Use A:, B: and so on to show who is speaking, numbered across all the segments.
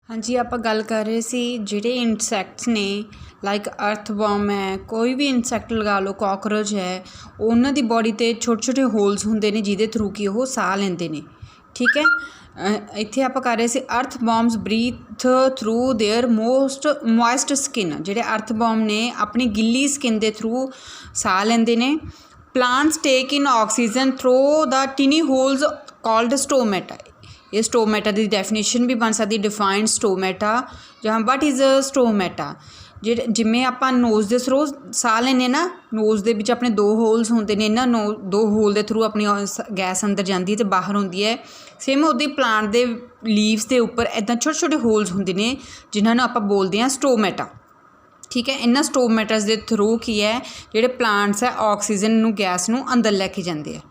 A: हाँ जी, आप गल कर रहे सी जिहड़े इंसैक्ट्स ने लाइक अर्थवॉर्म है, कोई भी इंसैक्ट लगा लो, कॉकरोच है, उन्हां दी बॉडी ते छोटे छोटे होल्स हुंदे ने जिहदे थ्रू कि ओह साह लैंदे ने। ठीक है, इत्थे आप कर रहे सी earthworms breathe through their most moist skin. जिहड़े अर्थवॉर्म ने अपनी गिल्ली स्किन दे थ्रू साह लैंदे ने। Plants take in oxygen through the tiny holes called stomata. ये स्टोमेटा की डेफिनेशन भी बन सकती, डिफाइंड स्टोमेटा जहाँ वट इज़ स्टोमेटा ਜਿਹੜੇ ਜਿਵੇਂ ਆਪਾਂ ਨੋਜ਼ ਦੇ ਥਰੂ ਸਾਹ ਲੈਂਦੇ ਨਾ, ਨੋਜ਼ ਦੇ ਵਿੱਚ ਆਪਣੇ 2 ਹੋਲਸ ਹੁੰਦੇ ਨੇ, ਇਹਨਾਂ 2 ਹੋਲ ਦੇ ਥਰੂ ਆਪਣੀ ਗੈਸ ਅੰਦਰ ਜਾਂਦੀ ਹੈ ਅਤੇ ਬਾਹਰ ਆਉਂਦੀ ਹੈ। ਸੇਮ ਉਹਦੀ ਪਲਾਂਟ ਦੇ ਲੀਵਸ ਦੇ ਉੱਪਰ ਇੱਦਾਂ ਛੋਟੇ ਛੋਟੇ ਹੋਲਸ ਹੁੰਦੇ ਨੇ ਜਿਨ੍ਹਾਂ ਨੂੰ ਆਪਾਂ ਬੋਲਦੇ ਹਾਂ ਸਟੋਮੈਟਾ। ਠੀਕ ਹੈ, ਇਹਨਾਂ ਸਟੋਮੈਟਸ ਦੇ ਥਰੂ ਕੀ ਹੈ ਜਿਹੜੇ ਪਲਾਂਟਸ ਹੈ ਆਕਸੀਜਨ ਨੂੰ ਗੈਸ ਨੂੰ ਅੰਦਰ ਲੈ ਕੇ ਜਾਂਦੇ ਆ।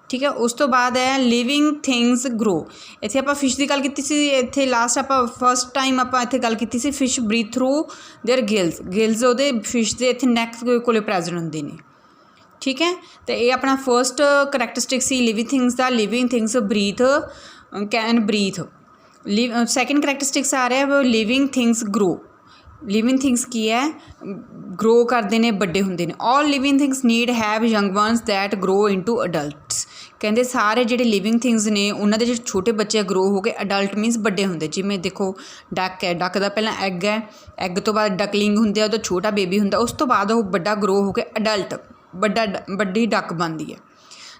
A: ठीक है, उस तो बाद है लिविंग थिंग्स ग्रो। इत्थे आपां फिश की गल कीती सी, इत्थे लास्ट आपां फस्ट टाइम आपां इत्थे गल कीती सी fish breathe through their gills ਉਹਦੇ ਫਿਸ਼ ਦੇ ਇੱਥੇ ਨੈਕ ਕੋਲੇ ਪ੍ਰੈजेंट ਹੁੰਦੇ ਨੇ। ठीक है, तो ये अपना फर्स्ट करैक्टरिस्टिक सी लिविंग थिंग्स का, living things breathe can breathe. Second characteristics आ रहा है living things grow. Living things की है ग्रो करते हैं, बड़े होंगे ने। All living things need have young ones that grow into adults. कहते सारे जिहड़े लिविंग थिंग्स ने उन्होंने जो छोटे बच्चे ग्रो हो गए, अडल्ट मीनस बड़े होंगे। जिमें देखो डक है, डक का पहला एग है, एग तो बाद डकलिंग होंगे, उहदा छोटा बेबी होंगे, उस तो बाद वो बड़ा ग्रो हो के अडल्ट बड़ी डक बनती है।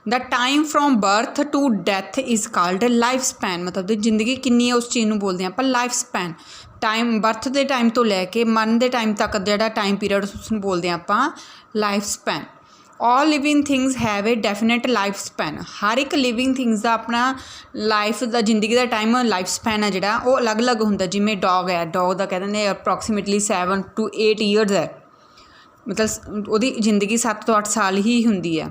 A: The time from birth to death is called life span. मतलब जिंदगी किन्नी है उस चीज़ को बोलते हैं आप लाइफ स्पैन। टाइम बर्थ के टाइम तो लैके मरण के टाइम तक जोड़ा टाइम पीरियड उसनूं बोलते हैं आप life span. All living things have a definite life span. हर एक लिविंग थिंग्स का अपना लाइफ का जिंदगी का टाइम लाइफ स्पैन है जोड़ा वो अलग अलग होंगे। जिमें डॉग है, डॉग का कहते हैं अप्रोक्सीमेटली 7 to 8 ईयर्स है, मतलब वो जिंदगी 7 to 8 साल ही होंगी है।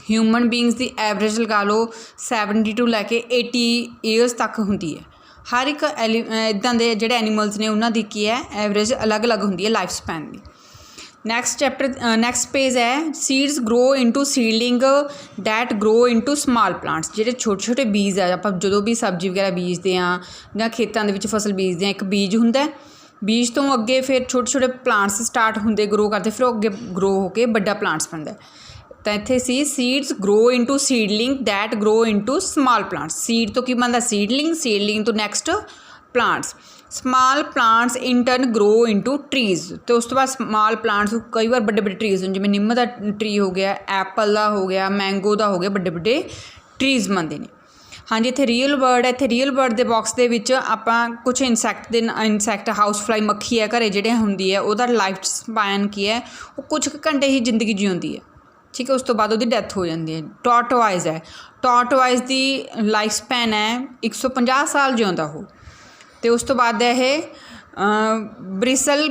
A: ह्यूमन बींग्स की एवरेज लगा लो 70 to लैके 80 ईयर्स तक होंगी है। हर एक इदां दे जिहड़े एनीमल्स ने उन्हां दी की है एवरेज अलग अलग होंगी है लाइफ स्पैन की। नैक्सट चैप्टर नैक्सट पेज है seeds grow into seedling that grow into small plants. जिहड़े छोटे छोटे बीज है, आप जो भी सब्जी वगैरह बीजते हैं जां खेतों के फसल बीजते हैं, एक बीज हुंदा है, बीज तो अगे फिर छोटे छोटे प्लांट्स स्टार्ट होंगे ग्रो करते, फिर अगे ग्रो होकर बड़ा प्लांट्स बनता है। तो इत्थे सी seeds grow into seedling that grow into small plants. Seed तो की बनता सीडलिंग, सीडलिंग तो next plants. Small plants in turn grow into trees. तो उस तो बाद स्मॉल प्लांट्स कई बार बड़े बड़े ट्रीज़ होंगे, जिवें निम्म का ट्री हो गया, एप्पल का हो गया, मैंगो का हो गया, बड़े बड़े ट्रीज़ बनते हैं। हाँ जी, इत्थे रियल बर्ड है। इत्थे रियल बर्ड के बॉक्स के विच आपां कुछ इंसैक्ट हाउस फ्लाई मक्खी है घरे जिहड़े हुंदी है, उहदा लाइफ स्पैन की है वो कुछ घंटे ही जिंदगी जिउंदी है। ठीक है, उस तो बाद उसकी डैथ हो जाती है। टॉर्टोवाइज है, टॉर्टोवाइज की लाइफ स्पैन है 150 साल जिउंदा हो। तो उस तो बाद है bristle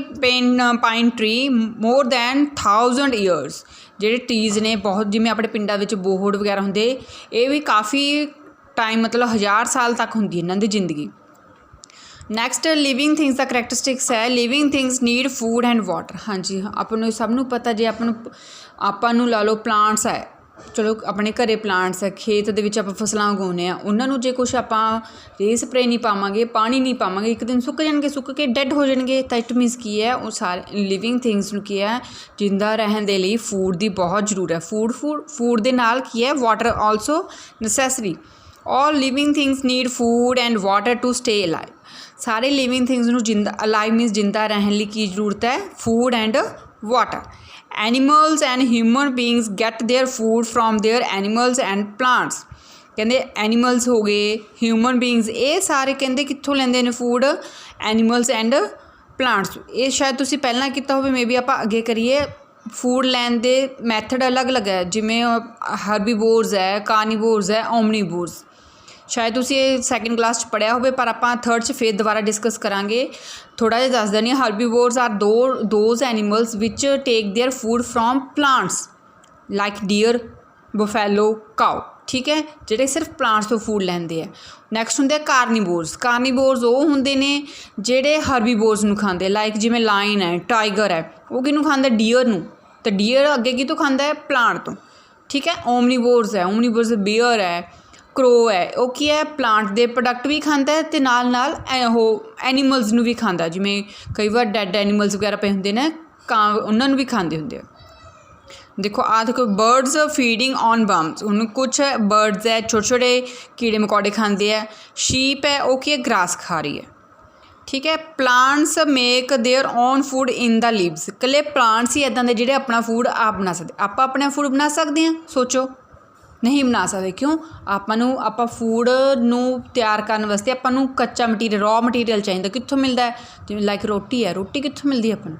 A: pine tree more than 1000 years. जिहड़े ट्रीज़ ने बहुत जिमें अपने पिंडां विच बोहड़ वगैरह होंदे, ये भी काफ़ी टाइम मतलब 1000 साल तक होंदी इन्हां दी जिंदगी। नैक्सट लिविंग थिंग्स का करैक्टरिस्टिक्स है living things need food and water. हाँ जी, आपनूं सबनूं पता जे आपां ला लो प्लांट्स है, चलो अपने घरे प्लांट्स है, खेत दे विच आपां फसलां उगाउने आ, उन्हां जे कुछ आपां रे स्प्रे नहीं पावांगे, पानी नहीं पावांगे, एक दिन सुੱਕ जाणगे, सुੱਕ के डैड हो जाणगे। तो इट मीनस की है वो सारे लिविंग थिंग्स नूं की है जिंदा रहन दे लई फूड की बहुत जरूरत है। फूड दे नाल की है water also necessary. All living things need food and water to stay alive. सारे लिविंग थिंग्स नूं जिंदा अलाइव मीनस जिंदा रहने लई की जरूरत है, food and water. Animals and human beings get their food from their animals and plants. कहते एनिमल्स हो गए, ह्यूमन बींग्स, ये सारे कहते कित्थों लैंदे ने फूड, एनिमल्स एंड प्लांट्स। ये शायद तुसी पहलां कीता होवे, मे बी आपां अगे करिए। फूड लैन दे मैथड अलग अलग है, जिमें हर्बीवोर्स है, कार्नीवोर्स है, ओमनीवोर्स। शायद तुसी सैकेंड क्लास पढ़िया होवे, पर आपां थर्ड च फिर दोबारा डिस्कस करांगे। थोड़ा जिहा दस देनी, herbivores are those animals which take their food from plants like deer, buffalo, cow. ठीक है, जिहड़े सिर्फ प्लांट्स तो फूड लैंदे है। नैक्सट हुंदे कार्नीवोर्स। कार्नीवोर्स वो हुंदे ने जिहड़े हर्बीवोर्स नूं खांदे, लाइक जिवें लाइन है, टाइगर है, वो किहनूं खांदा, डियर नूं। तो डियर अगे कितों खांदा है, प्लांट तो। ठीक है, ओमनीवोर्स है, ओमनीवोर्स बियर है, ਕਰੋ ਹੈ ਉਹ ਕੀ ਹੈ, ਪਲਾਂਟ ਦੇ ਪ੍ਰੋਡਕਟ ਵੀ ਖਾਂਦਾ ਹੈ ਅਤੇ ਨਾਲ ਨਾਲ ਉਹ ਐਨੀਮਲਸ ਨੂੰ ਵੀ ਖਾਂਦਾ, ਜਿਵੇਂ ਕਈ ਵਾਰ ਡੈਡ ਐਨੀਮਲਸ ਵਗੈਰਾ ਪਏ ਹੁੰਦੇ ਨੇ, ਕਾਂ ਉਹਨਾਂ ਨੂੰ ਵੀ ਖਾਂਦੇ ਹੁੰਦੇ ਆ। ਦੇਖੋ ਆਹ ਦੇਖੋ, ਬਰਡਸ ਫੀਡਿੰਗ ਔਨ ਬਮਸ, ਹੁਣ ਕੁਛ ਬਰਡਸ ਹੈ ਛੋਟੇ ਛੋਟੇ ਕੀੜੇ ਮਕੌੜੇ ਖਾਂਦੇ ਆ। ਸ਼ੀਪ ਹੈ ਉਹ ਕੀ ਹੈ, ਗ੍ਰਾਸ ਖਾ ਰਹੀ ਹੈ। ਠੀਕ ਹੈ। Plants make their own food in the leaves, ਇਕੱਲੇ ਪਲਾਂਟਸ ਹੀ ਇੱਦਾਂ ਦੇ ਜਿਹੜੇ ਆਪਣਾ ਫੂਡ ਆਪ ਬਣਾ ਸਕਦੇ। ਆਪਾਂ ਆਪਣਾ ਫੂਡ ਬਣਾ ਸਕਦੇ ਹਾਂ? ਸੋਚੋ, ਨਹੀਂ ਬਣਾ ਸਕਦੇ। ਕਿਉਂ? ਆਪਾਂ ਫੂਡ ਨੂੰ ਤਿਆਰ ਕਰਨ ਵਾਸਤੇ ਆਪਾਂ ਨੂੰ ਕੱਚਾ ਮਟੀਰੀਅਲ, ਰॉ ਮਟੀਰੀਅਲ ਚਾਹੀਦਾ। ਕਿੱਥੋਂ ਮਿਲਦਾ? ਜਿਵੇਂ ਲਾਈਕ ਰੋਟੀ ਹੈ, ਰੋਟੀ ਕਿੱਥੋਂ ਮਿਲਦੀ ਆਪਾਂ ਨੂੰ?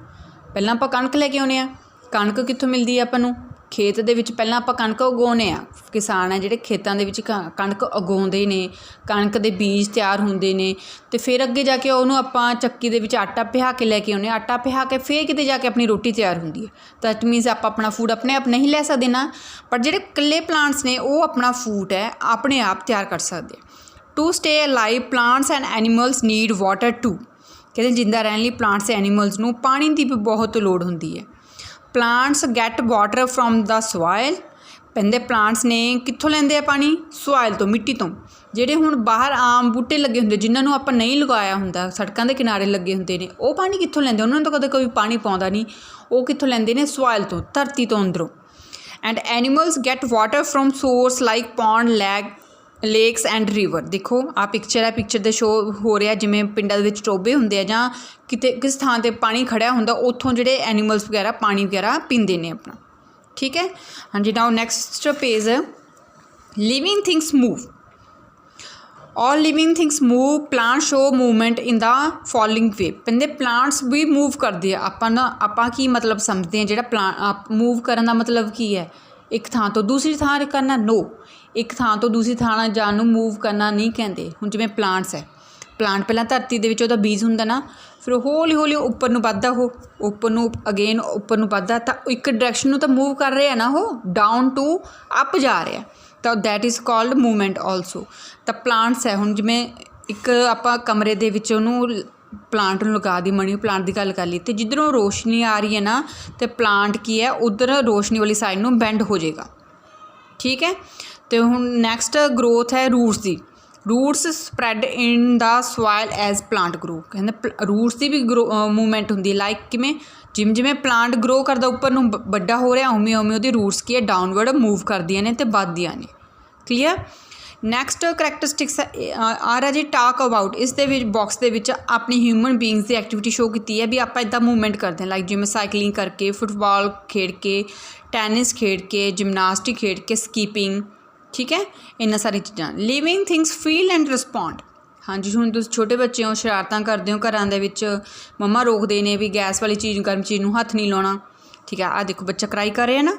A: ਪਹਿਲਾਂ ਆਪਾਂ ਕਣਕ ਲੈ ਕੇ ਆਉਂਦੇ ਹਾਂ। ਕਣਕ ਕਿੱਥੋਂ ਮਿਲਦੀ ਹੈ ਆਪਾਂ ਨੂੰ? ਖੇਤ ਦੇ ਵਿੱਚ ਪਹਿਲਾਂ ਆਪਾਂ ਕਣਕ ਉਗਾਉਂਦੇ ਹਾਂ। ਕਿਸਾਨ ਹੈ ਜਿਹੜੇ ਖੇਤਾਂ ਦੇ ਵਿੱਚ ਕਣਕ ਉਗਾਉਂਦੇ ਨੇ, ਕਣਕ ਦੇ ਬੀਜ ਤਿਆਰ ਹੁੰਦੇ ਨੇ, ਅਤੇ ਫਿਰ ਅੱਗੇ ਜਾ ਕੇ ਉਹਨੂੰ ਆਪਾਂ ਚੱਕੀ ਦੇ ਵਿੱਚ ਆਟਾ ਪਿਹਾ ਕੇ ਲੈ ਕੇ ਆਉਂਦੇ ਹਾਂ। ਆਟਾ ਪਿਹਾ ਕੇ ਫਿਰ ਕਿਤੇ ਜਾ ਕੇ ਆਪਣੀ ਰੋਟੀ ਤਿਆਰ ਹੁੰਦੀ ਹੈ। ਤਾਂ ਇਟ ਮੀਨਸ ਆਪਾਂ ਆਪਣਾ ਫੂਡ ਆਪਣੇ ਆਪ ਨਹੀਂ ਲੈ ਸਕਦੇ ਨਾ, ਪਰ ਜਿਹੜੇ ਇਕੱਲੇ ਪਲਾਂਟਸ ਨੇ ਉਹ ਆਪਣਾ ਫੂਡ ਹੈ ਆਪਣੇ ਆਪ ਤਿਆਰ ਕਰ ਸਕਦੇ। To stay alive plants and animals need water too, ਕਹਿੰਦੇ ਜਿੰਦਾ ਰਹਿਣ ਲਈ ਪਲਾਂਟਸ ਐਨੀਮਲਸ ਨੂੰ ਪਾਣੀ ਦੀ ਵੀ ਬਹੁਤ ਲੋੜ ਹੁੰਦੀ ਹੈ। Plants get water from the soil, ਕਹਿੰਦੇ ਪਲਾਂਟਸ ਨੇ ਕਿੱਥੋਂ ਲੈਂਦੇ ਆ ਪਾਣੀ? ਸੋਇਲ ਤੋਂ, ਮਿੱਟੀ ਤੋਂ। ਜਿਹੜੇ ਹੁਣ ਬਾਹਰ ਆਮ ਬੂਟੇ ਲੱਗੇ ਹੁੰਦੇ ਜਿਨ੍ਹਾਂ ਨੂੰ ਆਪਾਂ ਨਹੀਂ ਲਗਾਇਆ ਹੁੰਦਾ, ਸੜਕਾਂ ਦੇ ਕਿਨਾਰੇ ਲੱਗੇ ਹੁੰਦੇ ਨੇ, ਉਹ ਪਾਣੀ ਕਿੱਥੋਂ ਲੈਂਦੇ? ਉਹਨਾਂ ਨੂੰ ਤਾਂ ਕਦੇ ਕੋਈ ਪਾਣੀ ਪਾਉਂਦਾ ਨਹੀਂ। ਉਹ ਕਿੱਥੋਂ ਲੈਂਦੇ ਨੇ? ਸੋਇਲ ਤੋਂ, ਧਰਤੀ ਤੋਂ ਅੰਦਰੋਂ। And animals get water from source like pound, lakes and river. ਦੇਖੋ ਆਹ ਪਿਕਚਰ ਹੈ, ਪਿਕਚਰ ਦੇ ਸ਼ੋ ਹੋ ਰਿਹਾ ਜਿਵੇਂ ਪਿੰਡਾਂ ਦੇ ਵਿੱਚ ਟੋਬੇ ਹੁੰਦੇ ਆ ਜਾਂ ਕਿਤੇ ਕਿਸ ਥਾਂ 'ਤੇ ਪਾਣੀ ਖੜਿਆ ਹੁੰਦਾ, ਉੱਥੋਂ ਜਿਹੜੇ ਐਨੀਮਲਸ ਵਗੈਰਾ ਪਾਣੀ ਵਗੈਰਾ ਪੀਂਦੇ ਨੇ ਆਪਣਾ। ਠੀਕ ਹੈ। ਹਾਂਜੀ, now next page, living things move. All living things move, plant show movement in the following way. ਕਹਿੰਦੇ ਪਲਾਂਟਸ ਵੀ ਮੂਵ ਕਰਦੇ ਆ। ਆਪਾਂ ਕੀ ਮਤਲਬ ਸਮਝਦੇ ਹਾਂ ਜਿਹੜਾ ਮੂਵ ਕਰਨ ਦਾ ਮਤਲਬ ਕੀ ਹੈ? ਇੱਕ ਥਾਂ ਤੋਂ ਦੂਸਰੀ ਥਾਂ ਕਰਨਾ? ਨੋ, ਇੱਕ ਥਾਂ ਤੋਂ ਦੂਸਰੀ ਥਾਂ ਜਾਣ ਨੂੰ ਮੂਵ ਕਰਨਾ ਨਹੀਂ ਕਹਿੰਦੇ। ਹੁਣ ਜਿਵੇਂ ਪਲਾਂਟਸ ਹੈ, ਪਲਾਂਟ ਪਹਿਲਾਂ ਧਰਤੀ ਦੇ ਵਿੱਚ ਉਹਦਾ ਬੀਜ ਹੁੰਦਾ ਨਾ, ਫਿਰ ਹੌਲੀ ਹੌਲੀ ਉੱਪਰ ਨੂੰ ਵੱਧਦਾ, ਉਹ ਉੱਪਰ ਨੂੰ ਅਗੇਨ ਉੱਪਰ ਨੂੰ ਵੱਧਦਾ, ਤਾਂ ਇੱਕ ਡਾਇਰੈਕਸ਼ਨ ਨੂੰ ਤਾਂ ਮੂਵ ਕਰ ਰਿਹਾ ਨਾ, ਉਹ ਡਾਊਨ ਟੂ ਅਪ ਜਾ ਰਿਹਾ, ਤਾਂ that is called movement also. ਤਾਂ ਪਲਾਂਟਸ ਹੈ, ਹੁਣ ਜਿਵੇਂ ਇੱਕ ਆਪਾਂ ਕਮਰੇ ਦੇ ਵਿੱਚ ਉਹਨੂੰ ਪਲਾਂਟ ਨੂੰ ਲਗਾ ਦੀ, ਮਨੀ ਪਲਾਂਟ ਦੀ ਗੱਲ ਕਰ ਲਈ, ਅਤੇ ਜਿੱਧਰੋਂ ਰੋਸ਼ਨੀ ਆ ਰਹੀ ਹੈ ਨਾ, ਅਤੇ ਪਲਾਂਟ ਕੀ ਹੈ ਉੱਧਰ ਰੋਸ਼ਨੀ ਵਾਲੀ ਸਾਈਡ ਨੂੰ ਬੈਂਡ ਹੋ ਜਾਏਗਾ। ਠੀਕ ਹੈ। ਅਤੇ ਹੁਣ ਨੈਕਸਟ ਗਰੋਥ ਹੈ ਰੂਟਸ ਦੀ। ਰੂਟਸ ਸਪਰੈਡ ਇਨ ਦਾ ਸੋਇਲ ਐਜ਼ ਪਲਾਂਟ ਗਰੋ, ਕਹਿੰਦੇ ਰੂਟਸ ਦੀ ਵੀ ਮੂਵਮੈਂਟ ਹੁੰਦੀ ਹੈ। ਲਾਈਕ ਕਿਵੇਂ? ਜਿਵੇਂ ਜਿਵੇਂ ਪਲਾਂਟ ਗਰੋ ਕਰਦਾ ਉੱਪਰ ਨੂੰ ਵੱਡਾ ਹੋ ਰਿਹਾ, ਉਵੇਂ ਉਵੇਂ ਉਹਦੀ ਰੂਟਸ ਕੀ ਹੈ ਡਾਊਨਵਰਡ ਮੂਵ ਕਰਦੀਆਂ ਨੇ ਅਤੇ ਵੱਧਦੀਆਂ ਨੇ। ਕਲੀਅਰ। ਨੈਕਸਟ ਕਰੈਕਟਰਿਸਟਿਕਸ ਆ ਰਿਹਾ ਜੀ ਟਾਕ ਅਬਾਊਟ। ਇਸ ਦੇ ਵਿੱਚ ਬਾਕਸ ਦੇ ਵਿੱਚ ਆਪਣੀ ਹਿਊਮਨ ਬੀਇੰਗਸ ਦੀ ਐਕਟੀਵਿਟੀ ਸ਼ੋ ਕੀਤੀ ਹੈ ਵੀ ਆਪਾਂ ਇੱਦਾਂ ਮੂਵਮੈਂਟ ਕਰਦੇ ਹਾਂ, ਲਾਈਕ ਜਿਵੇਂ ਸਾਈਕਲਿੰਗ ਕਰਕੇ, ਫੁੱਟਬਾਲ ਖੇਡ ਕੇ, ਟੈਨਿਸ ਖੇਡ ਕੇ, ਜਿਮਨਾਸਟਿਕ ਖੇਡ ਕੇ, ਸਕੀਪਿੰਗ। ਠੀਕ ਹੈ। ਇੰਨਾ ਸਾਰੀ ਚੀਜ਼ਾਂ। Living things feel and respond. ਹਾਂਜੀ, ਹੁਣ ਤੁਸੀਂ ਛੋਟੇ ਬੱਚੇ ਹੋ, ਸ਼ਰਾਰਤਾਂ ਕਰਦੇ ਹੋ ਘਰਾਂ ਦੇ ਵਿੱਚ, ਮੰਮਾ ਰੋਕਦੇ ਨੇ ਵੀ ਗੈਸ ਵਾਲੀ ਚੀਜ਼, ਗਰਮ ਚੀਜ਼ ਨੂੰ ਹੱਥ ਨਹੀਂ ਲਾਉਣਾ। ਠੀਕ ਹੈ। ਆਹ ਦੇਖੋ ਬੱਚਾ ਕਰਾਈ ਕਰ ਰਿਹਾ ਨਾ।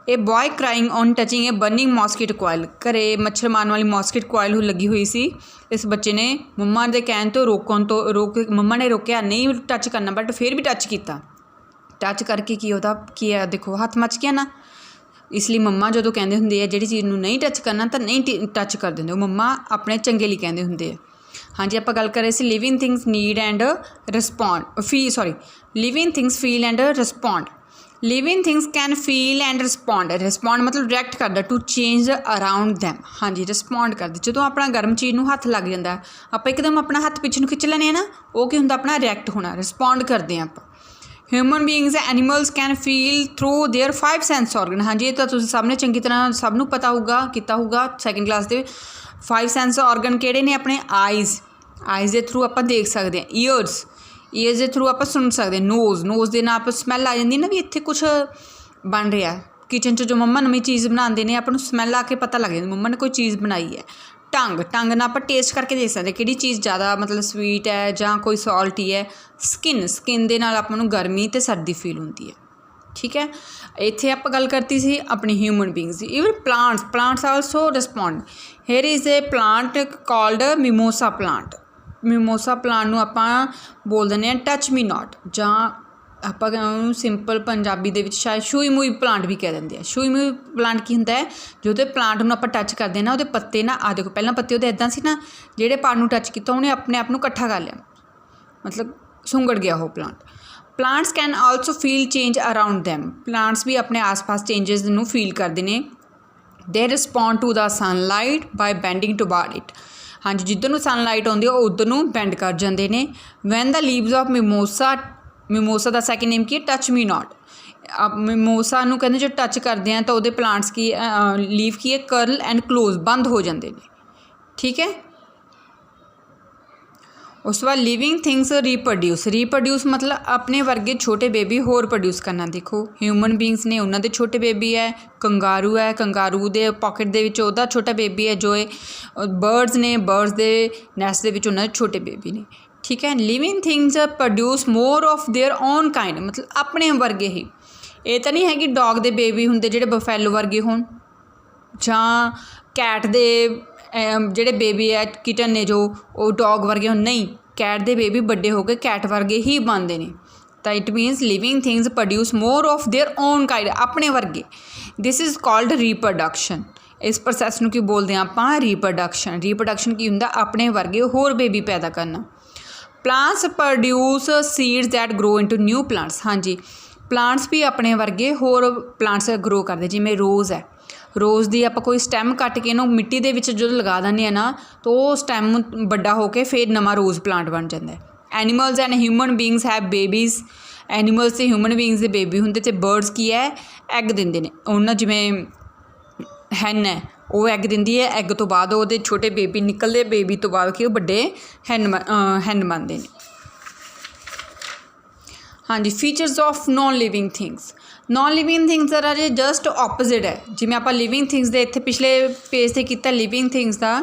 A: ਇਹ boy crying on touching a burning mosquito coil. ਘਰੇ ਮੱਛਰ ਮਾਰਨ ਵਾਲੀ ਮੋਸਕੀਟੋ ਕੋਇਲ ਲੱਗੀ ਹੋਈ ਸੀ। ਇਸ ਬੱਚੇ ਨੇ ਮੰਮਾ ਦੇ ਕਹਿਣ ਤੋਂ ਮੰਮਾ ਨੇ ਰੋਕਿਆ ਨਹੀਂ ਟੱਚ ਕਰਨਾ, ਬਟ ਫਿਰ ਵੀ ਟੱਚ ਕੀਤਾ। ਟੱਚ ਕਰਕੇ ਕੀ ਹੈ ਦੇਖੋ ਹੱਥ ਮੱਚ ਗਿਆ ਨਾ। ਇਸ ਲਈ ਮੰਮਾ ਜਦੋਂ ਕਹਿੰਦੇ ਹੁੰਦੇ ਆ ਜਿਹੜੀ ਚੀਜ਼ ਨੂੰ ਨਹੀਂ ਟੱਚ ਕਰਨਾ ਤਾਂ ਨਹੀਂ ਟੱਚ ਕਰ ਦਿੰਦੇ, ਉਹ ਮੰਮਾ ਆਪਣੇ ਚੰਗੇ ਲਈ ਕਹਿੰਦੇ ਹੁੰਦੇ ਆ। ਹਾਂਜੀ, ਆਪਾਂ ਗੱਲ ਕਰ ਰਹੇ ਸੀ living things need and living things feel and respond. Living things can feel and respond ਮਤਲਬ ਰਿਐਕਟ ਕਰਦਾ ਟੂ ਚੇਂਜ ਅਰਾਊਂਡ ਦੈਮ। ਹਾਂਜੀ, ਰਿਸਪੌਂਡ ਕਰਦੇ। ਜਦੋਂ ਆਪਣਾ ਗਰਮ ਚੀਜ਼ ਨੂੰ ਹੱਥ ਲੱਗ ਜਾਂਦਾ, ਆਪਾਂ ਇੱਕਦਮ ਆਪਣਾ ਹੱਥ ਪਿੱਛੇ ਨੂੰ ਖਿੱਚ ਲੈਂਦੇ ਹਾਂ ਨਾ, ਉਹ ਕੀ ਹੁੰਦਾ ਆਪਣਾ ਰਿਐਕਟ ਹੋਣਾ, ਰਿਸਪੌਂਡ ਕਰਦੇ ਹਾਂ ਆਪਾਂ। Human beings animals can feel through there 5 sense Oregon. ਹਾਂਜੀ, ਇਹ ਤਾਂ ਤੁਸੀਂ ਸਭ ਨੇ ਚੰਗੀ ਤਰ੍ਹਾਂ ਸਭ ਨੂੰ ਪਤਾ ਹੋਊਗਾ, ਕੀਤਾ ਹੋਊਗਾ ਸੈਕਿੰਡ ਕਲਾਸ ਦੇ। 5 ਸੈਂਸ ਔਰਗਨ ਕਿਹੜੇ ਨੇ ਆਪਣੇ? ਆਈਜ਼ ਦੇ ਥਰੂ ਆਪਾਂ ਦੇਖ ਸਕਦੇ ਹਾਂ। ਈਅਰਸ ਦੇ ਥਰੂ ਆਪਾਂ ਸੁਣ ਸਕਦੇ ਹਾਂ। ਨੋਜ਼ ਦੇ ਨਾਲ ਆਪਾਂ ਸਮੈਲ ਆ ਜਾਂਦੀ ਨਾ ਵੀ ਇੱਥੇ ਕੁਛ ਬਣ ਰਿਹਾ। ਕਿਚਨ 'ਚ ਜੋ ਮੰਮਾ ਨਵੀਂ ਚੀਜ਼ ਬਣਾਉਂਦੇ ਨੇ ਆਪਾਂ ਨੂੰ ਸਮੈਲ ਆ ਕੇ ਪਤਾ ਲੱਗ ਜਾਂਦਾ ਮੰਮਾ ਨੇ ਕੋਈ ਚੀਜ਼ ਬਣਾਈ ਹੈ। ਟੰਗ ਨਾਲ ਆਪਾਂ ਟੇਸਟ ਕਰਕੇ ਦੇਖ ਸਕਦੇ ਕਿਹੜੀ ਚੀਜ਼ ਜ਼ਿਆਦਾ ਮਤਲਬ ਸਵੀਟ ਹੈ ਜਾਂ ਕੋਈ ਸੌਲਟੀ ਹੈ। ਸਕਿਨ ਦੇ ਨਾਲ ਆਪਾਂ ਨੂੰ ਗਰਮੀ ਅਤੇ ਸਰਦੀ ਫੀਲ ਹੁੰਦੀ ਹੈ। ਠੀਕ ਹੈ। ਇੱਥੇ ਆਪਾਂ ਗੱਲ ਕਰਤੀ ਸੀ ਆਪਣੀ ਹਿਊਮਨ ਬੀਇੰਗਸ ਦੀ। Even plants also respond. Here is a plant called mimosa plant ਨੂੰ ਆਪਾਂ ਬੋਲ ਦਿੰਦੇ ਹਾਂ ਟੱਚ ਮੀ ਨਾਟ, ਜਾਂ ਆਪਾਂ ਉਹਨੂੰ ਸਿੰਪਲ ਪੰਜਾਬੀ ਦੇ ਵਿੱਚ ਸ਼ਾਇਦ ਛੂਈ ਮੂਈ ਪਲਾਂਟ ਵੀ ਕਹਿ ਦਿੰਦੇ ਆ। ਛੂਈ ਮੂਈ ਪਲਾਂਟ ਕੀ ਹੁੰਦਾ ਹੈ? ਜਦੋਂ ਪਲਾਂਟ ਨੂੰ ਆਪਾਂ ਟੱਚ ਕਰਦੇ ਨਾ ਉਹਦੇ ਪੱਤੇ ਨਾ ਆ ਦੇਖੋ, ਪਹਿਲਾਂ ਪੱਤੇ ਉਹਦੇ ਇੱਦਾਂ ਸੀ ਨਾ, ਜਿਹੜੇ ਪਾਰਟ ਨੂੰ ਟੱਚ ਕੀਤਾ ਉਹਨੇ ਆਪਣੇ ਆਪ ਨੂੰ ਇਕੱਠਾ ਕਰ ਲਿਆ, ਮਤਲਬ ਸੁੰਗੜ ਗਿਆ ਉਹ plant. Plants can also feel change around them. Plants ਵੀ ਆਪਣੇ ਆਸ ਪਾਸ ਚੇਂਜਸ ਨੂੰ ਫੀਲ ਕਰਦੇ ਨੇ। They respond to the sunlight by bending toward it. हाँ जी, जिधर नूं सनलाइट आउंदी है उधर नूं बैंड कर जाते हैं। When the leaves of mimosa, mimosa का सैकेंड नेम की है टच मी नॉट। मिमोसा नूं कहंदे जो टच करते हैं तो उहदे प्लांट्स की लीव की है कर्ल एंड क्लोज, बंद हो जाते हैं। ठीक है, उस बाद लिविंग थिंग्स रीप्रोड्यूस। रीप्रोड्यूस मतलब अपने वर्गे छोटे बेबी होर प्रोड्यूस करना। देखो ह्यूमन बींग्स ने उन्होंने दे छोटे बेबी है, कंगारू है, कंगारू दे पॉकेट दे विच उहदा छोटा बेबी है, जो बर्ड्स ने बर्ड्स दे नैस्ट दे विच उन्होंने छोटे बेबी ने। ठीक है, living things produce more of their own kind, मतलब अपने वर्गे ही। ये तो नहीं है कि डॉग दे बेबी हुंदे जिहड़े बफैलो वर्गे होण, जां कैट दे ਜਿਹੜੇ बेबी है किटन ने जो वो डॉग वर्गे होण, नहीं, कैट दे बेबी बड़े हो गए कैट वर्गे ही बनते हैं। तो it मीनस living things produce more of their own kind, अपने वर्गे। This is called reproduction. इस प्रोसैस नूं की बोलते हैं आपां रीप्रोडक्शन। रीप्रोडक्शन की हुंदा अपने वर्गे होर बेबी पैदा करना। Plants produce seeds that grow into new plants. हाँ जी, प्लांट्स भी अपने वर्गे होर प्लांट्स ग्रो करते, जिमें रोज़ है, रोज़ दी आपां कोई स्टैम कट के इहनूं मिट्टी दे विच जो लगा दिंदे आ ना, तो वो स्टैम बड़ा होकर फिर नवा रोज़ प्लांट बन जाता है। Animals and human beings have babies. Animals ते ह्यूमन बींग्स दे बेबी हुंदे, ते बर्ड्स की है एग दिंदे ने। उन्हां जिवें हैन है वो एग दिंदी है, एग तो बाद वो छोटे बेबी निकलते, बेबी तो बाद कि बड़े हैन बनते हैं। हाँ जी, features of non living things. Non living things का राजे जस्ट ऑपोजिट है। जिमें आप लिविंग थिंग्स दे इत्थे पिछले पेज से किया लिविंग थिंग्स का,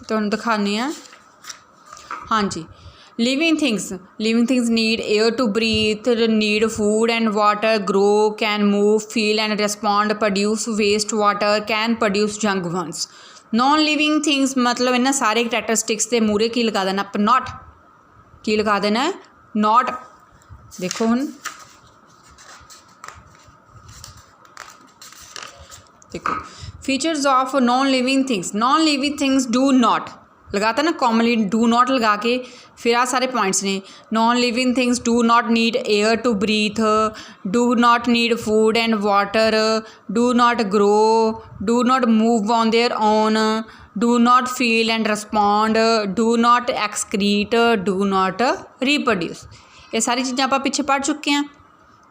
A: तुहानूं दिखाने हैं। हाँ जी, living things need air to breathe, need food and water, grow, can move, feel and respond, produce waste water, can produce young ones. Non living things मतलब इन्हां सारे करैक्टरिस्टिक्स के मूहरे की लगा देना, नॉट की लगा देना, नॉट। देखो हुण देखो features of non living things. Non living things do not लगाता ना कॉमनली, डू नॉट लगा के फिर आ सारे पॉइंट्स ने। Non living things do not need air to breathe, do not need food and water, do not grow, do not move on their own, do not feel and respond, do not excrete, do not reproduce. ये सारी चीज़ां आप पिछे पढ़ चुके हैं।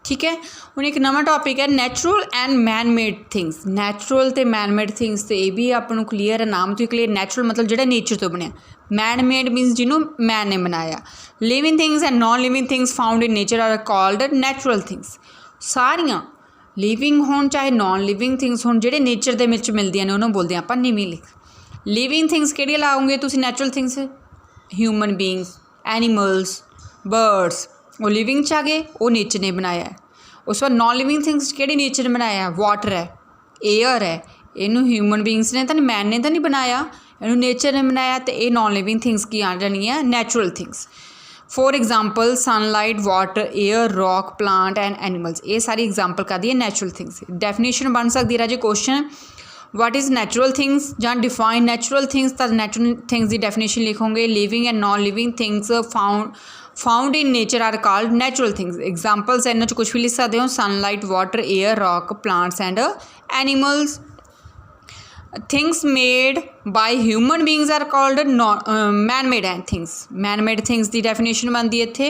A: ठीक है, हुण एक नवा टॉपिक है natural and man made things. Natural तो मैन मेड थिंग्स तो ये भी आपको क्लीयर है, नाम तो क्लीयर। नैचुरल मतलब जो नेचर तो बनया, मैन मेड मीनस जिन्हों मैन ने बनाया। Living things and non living things found in nature are called natural things. सारियां लिविंग होण चाहे नॉन लिविंग थिंग्स होण, ਜਿਹੜੇ नेचर ਦੇ ਵਿੱਚ ਮਿਲਦੀਆਂ ਨੇ ਉਹਨੂੰ ਬੋਲਦੇ ਆਪਾਂ ਲਿਵਿੰਗ। लिविंग थिंग्स ਕਿਹੜੀਆਂ ਲਾਉਂਗੇ ਤੁਸੀਂ natural things? Human beings, animals, birds, वो लिविंग च आ गए, वो नेचर ने बनाया है। उस बाद नॉन लिविंग थिंग्स कि नेचर ने बनाया, वाटर है, एयर है, इनू ह्यूमन बींग्स ने तो नहीं, मैन ने तो नहीं बनाया, इनू नेचर ने बनाया। तो ये नॉन लिविंग थिंग्स की आ जानी है natural things. For example sunlight, water, air, rock, plant and animals, ये सारी एग्जाम्पल कर दी है नैचुरल थिंग्स। डेफिनेशन बन सकती है राजे question, what is natural things जां डिफाइन नैचुरल थिंग्स। तो नैचुरल थिंग्स की डेफिनेशन लिखोगे, living and non living things found in nature are called natural things. Examples इन्होंने कुछ भी लिख सकते हो, sunlight, water, air, rock, plants and animals. Things made by human beings are called man made and things. Man made things की definition बनती है इत्थे।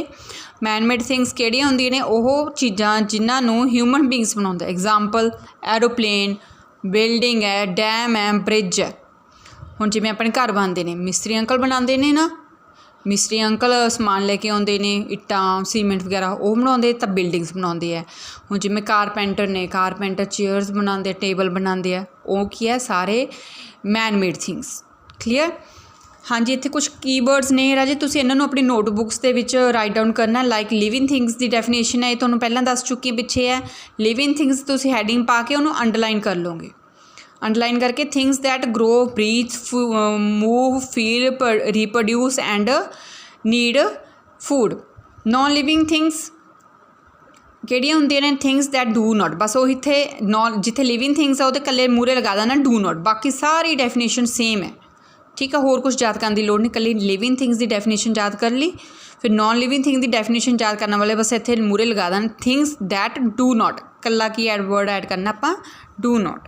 A: मैन मेड थिंग्स किहड़ियां हुंदियां ने, ओह चीज़ां जिन्हां नूं ह्यूमन बींग्स बनाउंदे। एग्जाम्पल एरोप्लेन, बिल्डिंग है, डैम है, ब्रिज है। हुण जिवें अपने घर बनते हैं, मिस्त्री अंकल बनाते हैं ना, मिस्त्री अंकल समान लैके आउंदे ने, इट्टां सीमेंट वगैरह वो बनाउंदे, तां बिल्डिंग्स बनाउंदे है। हुण जिवें कारपेंटर ने, कारपेंटर चेयर्स बनाते, टेबल बनाते हैं, वो की है सारे मैन मेड थिंग्स। क्लीयर? हाँ जी, इत्थे कुछ कीवर्ड्स ने राजे, तुसीं इन्हां नूं अपनी नोटबुक्स दे विच राइट डाउन करना। लाइक लिविंग थिंग्स की डेफिनेशन है, ये तुहानूं पहलां दस चुकी पिछे है। लिविंग थिंग्स तुसीं हैडिंग पा के उन्होंने अंडरलाइन कर लोगे। अंडरलाइन करके things that grow, breathe, move, feel, reproduce and need food. Non living things किहड़ियां हुंदियां ने, थिंग्स दैट डू नॉट। बस वो इत्थे नॉन जिथे लिविंग थिंग्स है वो कल्ले मूहरे लगा देना डू नॉट, बाकी सारी डेफिनेशन सेम है। ठीक है, होर कुछ याद करने की लोड़ नहीं, कल्ली लिविंग थिंग्स की डेफिनेशन याद कर ली। फिर नॉन लिविंग थिंग की डेफिनेशन याद करने वाले बस इत्थे मूहरे लगा देना थिंग्स दैट डू नॉट, कल्ला की वर्ड ऐड करना आपां डू नॉट।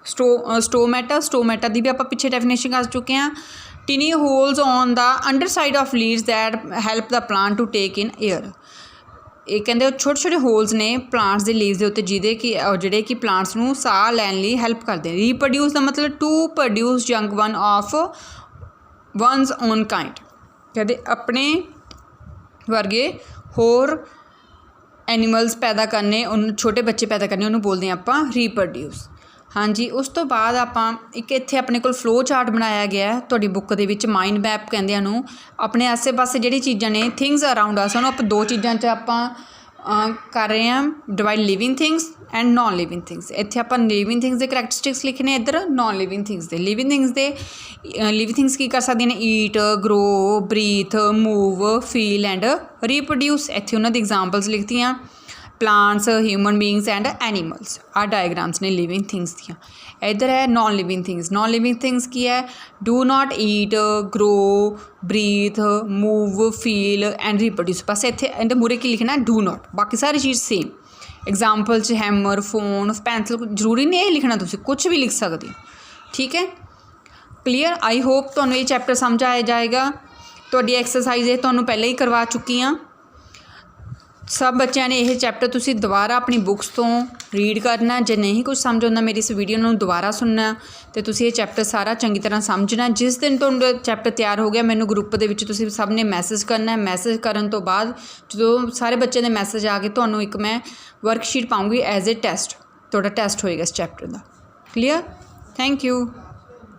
A: स्टोमेटा ਦੀ ਵੀ ਆਪਾਂ ਪਿੱਛੇ ਡੈਫੀਨੇਸ਼ਨ ਕਰ ਚੁੱਕੇ ਹਾਂ। Tiny holes on the underside of leaves that help the plant to take in air. ਇਹ ਕਹਿੰਦੇ ਛੋਟੇ ਛੋਟੇ ਹੋਲਸ ਨੇ ਪਲਾਂਟਸ ਦੇ ਲੀਵਸ ਦੇ ਉੱਤੇ ਜਿਹਦੇ ਕਿ ਜਿਹੜੇ ਕਿ ਪਲਾਂਟਸ ਨੂੰ ਸਾਹ ਲੈਣ ਲਈ ਹੈਲਪ ਕਰਦੇ। ਰੀਪਰੋਡਿਊਸ ਦਾ ਮਤਲਬ to produce young one of one's own kind. ਕਹਿੰਦੇ ਆਪਣੇ ਵਰਗੇ ਹੋਰ ਐਨੀਮਲਸ ਪੈਦਾ ਕਰਨੇ, ਉਹਨੂੰ ਛੋਟੇ ਬੱਚੇ ਪੈਦਾ ਕਰਨੇ, ਉਹਨੂੰ ਬੋਲਦੇ ਹਾਂ ਆਪਾਂ ਰੀਪਰੋਡਿਊਸ। ਹਾਂਜੀ, ਉਸ ਤੋਂ ਬਾਅਦ ਆਪਾਂ ਇੱਕ ਇੱਥੇ ਆਪਣੇ ਕੋਲ ਫਲੋ ਚਾਰਟ ਬਣਾਇਆ ਗਿਆ ਤੁਹਾਡੀ ਬੁੱਕ ਦੇ ਵਿੱਚ, ਮਾਈਂਡ ਮੈਪ ਕਹਿੰਦੇ ਉਹਨੂੰ। ਆਪਣੇ ਆਸੇ ਪਾਸੇ ਜਿਹੜੀ ਚੀਜ਼ਾਂ ਨੇ, ਥਿੰਗਸ ਅਰਾਊਂਡ ਅਸ, ਉਹਨੂੰ ਆਪਾਂ ਦੋ ਚੀਜ਼ਾਂ 'ਚ ਆਪਾਂ ਕਰ ਰਹੇ ਹਾਂ divide, living things and non living things. ਇੱਥੇ ਆਪਾਂ ਲਿਵਿੰਗ ਥਿੰਗਸ ਦੇ ਕਰੈਕਟਰਿਸਟਿਕਸ ਲਿਖਣੇ, ਇੱਧਰ ਨੋਨ ਲਿਵਿੰਗ ਥਿੰਗਸ ਦੇ। ਲਿਵਿੰਗ ਥਿੰਗਸ ਕੀ ਕਰ ਸਕਦੀਆਂ ਨੇ? Eat, grow, breathe, move, feel and reproduce. ਇੱਥੇ ਉਹਨਾਂ ਦੀ ਐਗਜ਼ਾਮਪਲਸ ਲਿਖਤੀਆਂ, plants, human beings and animals. ਆਹ ਡਾਇਗਰਾਮਸ ਨੇ ਲਿਵਿੰਗ ਥਿੰਗਸ ਦੀਆਂ। ਇੱਧਰ ਹੈ non living things. Non living things ਕੀ ਹੈ? Do not eat, grow, breathe, move, feel and reproduce. ਬਸ ਇੱਥੇ ਇਹਦੇ ਮੂਹਰੇ ਕੀ ਲਿਖਣਾ? Do not. ਬਾਕੀ ਸਾਰੀ ਚੀਜ਼ ਸੇਮ। ਐਗਜ਼ਾਮਪਲ 'ਚ ਹੈਮਰ, ਫੋਨ, ਪੈਨਸਿਲ, ਜ਼ਰੂਰੀ ਨਹੀਂ ਇਹ ਲਿਖਣਾ, ਤੁਸੀਂ ਕੁਛ ਵੀ ਲਿਖ ਸਕਦੇ ਹੋ। ਠੀਕ ਹੈ, ਕਲੀਅਰ। ਆਈ ਹੋਪ ਤੁਹਾਨੂੰ ਇਹ ਚੈਪਟਰ ਸਮਝ ਆ ਜਾਏਗਾ। ਤੁਹਾਡੀ ਐਕਸਰਸਾਈਜ਼ ਇਹ ਤੁਹਾਨੂੰ ਪਹਿਲਾਂ ਹੀ ਕਰਵਾ ਚੁੱਕੀ ਹਾਂ। ਸਭ ਬੱਚਿਆਂ ਨੇ ਇਹ ਚੈਪਟਰ ਤੁਸੀਂ ਦੁਬਾਰਾ ਆਪਣੀ ਬੁੱਕਸ ਤੋਂ ਰੀਡ ਕਰਨਾ। ਜੇ ਨਹੀਂ ਕੁਝ ਸਮਝ ਆਉਂਦਾ, ਮੇਰੀ ਇਸ ਵੀਡੀਓ ਨੂੰ ਦੁਬਾਰਾ ਸੁਣਨਾ ਅਤੇ ਤੁਸੀਂ ਇਹ ਚੈਪਟਰ ਸਾਰਾ ਚੰਗੀ ਤਰ੍ਹਾਂ ਸਮਝਣਾ। ਜਿਸ ਦਿਨ ਤੁਹਾਡਾ ਚੈਪਟਰ ਤਿਆਰ ਹੋ ਗਿਆ, ਮੈਨੂੰ ਗਰੁੱਪ ਦੇ ਵਿੱਚ ਤੁਸੀਂ ਸਭ ਨੇ ਮੈਸੇਜ ਕਰਨਾ। ਮੈਸੇਜ ਕਰਨ ਤੋਂ ਬਾਅਦ ਜਦੋਂ ਸਾਰੇ ਬੱਚਿਆਂ ਦੇ ਮੈਸੇਜ ਆ ਗਏ, ਤੁਹਾਨੂੰ ਇੱਕ ਮੈਂ ਵਰਕਸ਼ੀਟ ਪਾਊਂਗੀ ਐਜ਼ ਏ ਟੈਸਟ। ਤੁਹਾਡਾ ਟੈਸਟ ਹੋਏਗਾ ਇਸ chapter the. Clear? Thank you.